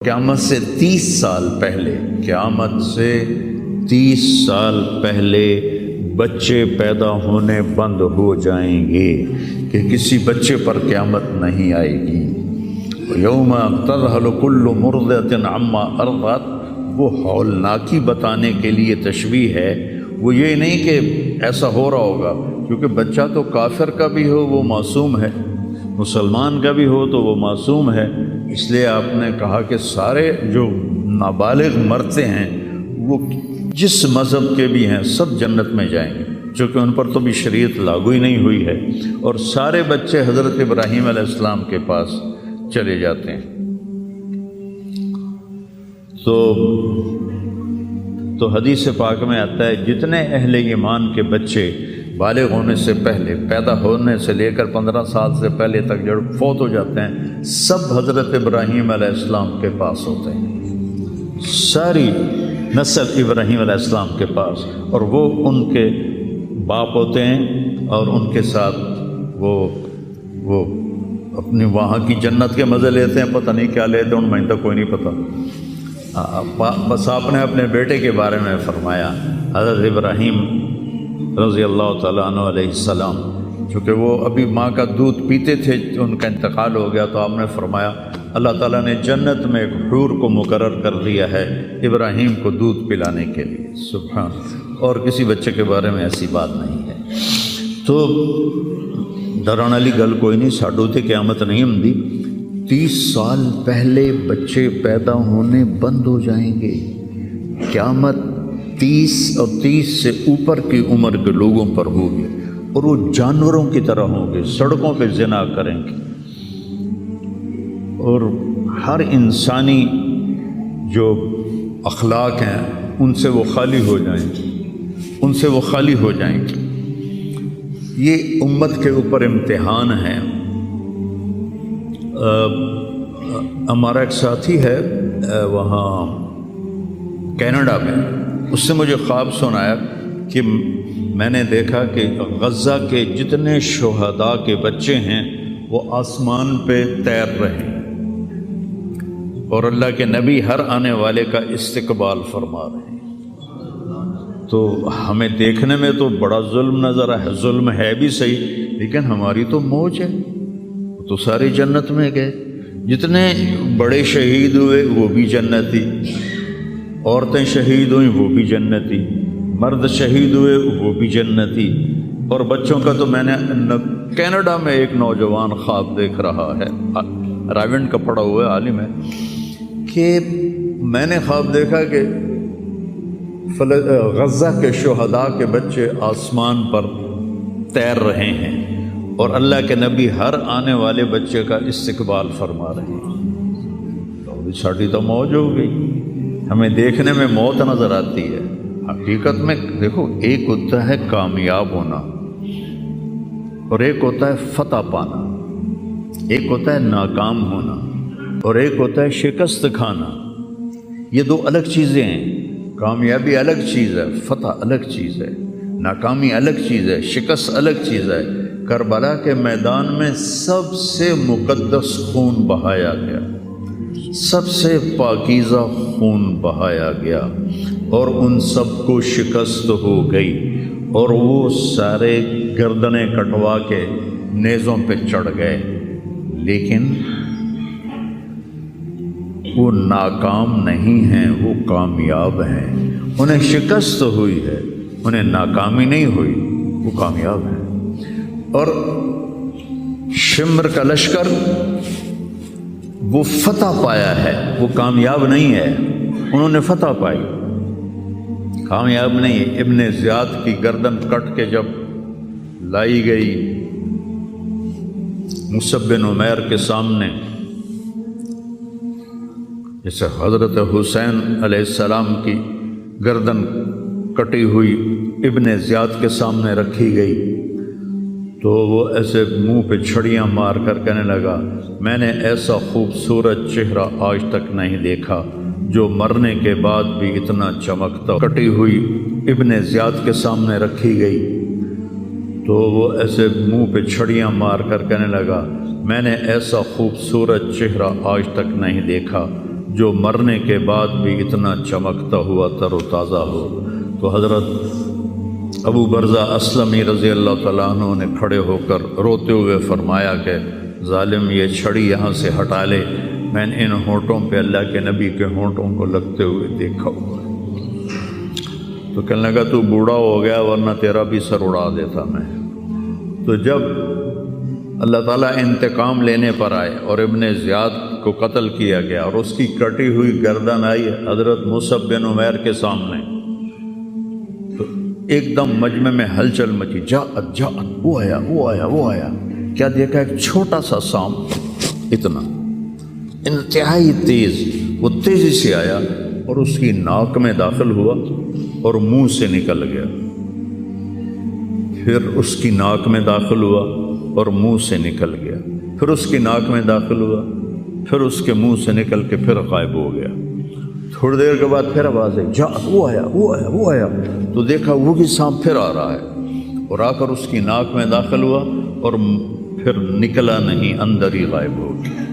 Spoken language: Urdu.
قیامت سے 30 سال پہلے، قیامت سے 30 سال پہلے بچے پیدا ہونے بند ہو جائیں گے کہ کسی بچے پر قیامت نہیں آئے گی۔ یوم تذہل کل مرضعۃ عما ارضعت، وہ ہولناکی بتانے کے لیے تشبیہ ہے، وہ یہ نہیں کہ ایسا ہو رہا ہوگا، کیونکہ بچہ تو کافر کا بھی ہو وہ معصوم ہے، مسلمان کا بھی ہو تو وہ معصوم ہے۔ اس لیے آپ نے کہا کہ سارے جو نابالغ مرتے ہیں وہ جس مذہب کے بھی ہیں سب جنت میں جائیں گے، چونکہ ان پر تو بھی شریعت لاگو ہی نہیں ہوئی ہے، اور سارے بچے حضرت ابراہیم علیہ السلام کے پاس چلے جاتے ہیں۔ تو حدیث پاک میں آتا ہے جتنے اہل ایمان کے بچے بالغ ہونے سے پہلے، پیدا ہونے سے لے کر 15 سال سے پہلے تک جو فوت ہو جاتے ہیں، سب حضرت ابراہیم علیہ السلام کے پاس ہوتے ہیں، ساری نسل ابراہیم علیہ السلام کے پاس، اور وہ ان کے باپ ہوتے ہیں، اور ان کے ساتھ وہ اپنی وہاں کی جنت کے مزے لیتے ہیں، پتہ نہیں کیا لیتے ہیں، ان میں تک کوئی نہیں پتہ۔ بس آپ نے اپنے بیٹے کے بارے میں فرمایا، حضرت ابراہیم رضی اللہ تعالیٰ عنہ علیہ السلام، چونکہ وہ ابھی ماں کا دودھ پیتے تھے، ان کا انتقال ہو گیا، تو آپ نے فرمایا اللہ تعالیٰ نے جنت میں ایک حور کو مقرر کر دیا ہے ابراہیم کو دودھ پلانے کے لیے، سبحان، اور کسی بچے کے بارے میں ایسی بات نہیں ہے۔ تو ڈران والی گل کوئی نہیں، ساڈو تے قیامت نہیں ہوندی، 30 سال پہلے بچے پیدا ہونے بند ہو جائیں گے، قیامت 30 اور 30 سے اوپر کی عمر کے لوگوں پر ہوگی، اور وہ جانوروں کی طرح ہوں گے، سڑکوں پہ زنا کریں گے، اور ہر انسانی جو اخلاق ہیں ان سے وہ خالی ہو جائیں گے، ان سے وہ خالی ہو جائیں گے۔ یہ امت کے اوپر امتحان ہے۔ ہمارا ایک ساتھی ہے وہاں کینیڈا میں، اس سے مجھے خواب سنایا کہ میں نے دیکھا کہ غزہ کے جتنے شہداء کے بچے ہیں وہ آسمان پہ تیر رہے ہیں، اور اللہ کے نبی ہر آنے والے کا استقبال فرما رہے ہیں۔ تو ہمیں دیکھنے میں تو بڑا ظلم نظر ہے، ظلم ہے بھی صحیح، لیکن ہماری تو موج ہے، تو سارے جنت میں گئے، جتنے بڑے شہید ہوئے وہ بھی جنتی، عورتیں شہید ہوئیں وہ بھی جنتی، مرد شہید ہوئے وہ بھی جنتی، اور بچوں کا تو میں نے کینیڈا میں ایک نوجوان خواب دیکھ رہا ہے، راونڈ کا پڑھا ہوا ہے، عالم ہے، کہ میں نے خواب دیکھا کہ غزہ کے شہداء کے بچے آسمان پر تیر رہے ہیں، اور اللہ کے نبی ہر آنے والے بچے کا استقبال فرما رہے ہیں۔ تو ساڑی تو موج ہو گئی، ہمیں دیکھنے میں موت نظر آتی ہے، حقیقت میں دیکھو ایک ہوتا ہے کامیاب ہونا، اور ایک ہوتا ہے فتح پانا، ایک ہوتا ہے ناکام ہونا، اور ایک ہوتا ہے شکست کھانا۔ یہ دو الگ چیزیں ہیں، کامیابی الگ چیز ہے، فتح الگ چیز ہے، ناکامی الگ چیز ہے، شکست الگ چیز ہے۔ کربلا کے میدان میں سب سے مقدس خون بہایا گیا، سب سے پاکیزہ خون بہایا گیا، اور ان سب کو شکست ہو گئی، اور وہ سارے گردنیں کٹوا کے نیزوں پہ چڑھ گئے، لیکن وہ ناکام نہیں ہیں، وہ کامیاب ہیں۔ انہیں شکست ہوئی ہے، انہیں ناکامی نہیں ہوئی، وہ کامیاب ہیں۔ اور شمر کا لشکر وہ فتح پایا ہے، وہ کامیاب نہیں ہے، انہوں نے فتح پائی، کامیاب نہیں۔ ابن زیاد کی گردن کٹ کے جب لائی گئی مصعب بن عمیر کے سامنے، جیسے حضرت حسین علیہ السلام کی گردن کٹی ہوئی ابن زیاد کے سامنے رکھی گئی، تو وہ ایسے منہ پہ چھڑیاں مار کر کہنے لگا، میں نے ایسا خوبصورت چہرہ آج تک نہیں دیکھا جو مرنے کے بعد بھی اتنا چمکتا۔ کٹی ہوئی ابن زیاد کے سامنے رکھی گئی تو وہ ایسے منہ پہ چھڑیاں مار کر کہنے لگا، میں نے ایسا خوبصورت چہرہ آج تک نہیں دیکھا جو مرنے کے بعد بھی اتنا چمکتا ہوا تر و تازہ ہو۔ تو حضرت ابو برزہ اسلمی رضی اللہ تعالیٰ عنہ نے کھڑے ہو کر روتے ہوئے فرمایا کہ ظالم یہ چھڑی یہاں سے ہٹا لے، میں نے ان ہونٹوں پہ اللہ کے نبی کے ہونٹوں کو لگتے ہوئے دیکھا ہوا۔ تو کہنے لگا تو بوڑھا ہو گیا ورنہ تیرا بھی سر اڑا دیتا میں۔ تو جب اللہ تعالیٰ انتقام لینے پر آئے اور ابن زیاد کو قتل کیا گیا اور اس کی کٹی ہوئی گردن آئی حضرت مصعب بن عمیر کے سامنے، تو ایک دم مجمع میں ہلچل مچی، جاءت جاءت، وہ آیا وہ آیا وہ آیا۔ کیا دیکھا؟ ایک چھوٹا سا سانپ، اتنا انتہائی تیز، وہ تیزی سے آیا اور اس کی ناک میں داخل ہوا اور منہ سے نکل گیا، پھر اس کی ناک میں داخل ہوا اور منہ سے نکل گیا، پھر اس کی ناک میں داخل ہوا، پھر اس کے منہ سے نکل کے پھر غائب ہو گیا۔ تھوڑی دیر کے بعد پھر آواز آئی، جا وہ آیا وہ آیا وہ آیا۔ تو دیکھا وہ بھی سانپ پھر آ رہا ہے اور آ کر اس کی ناک میں داخل ہوا اور پھر نکلا نہیں، اندر ہی غائب ہو گیا۔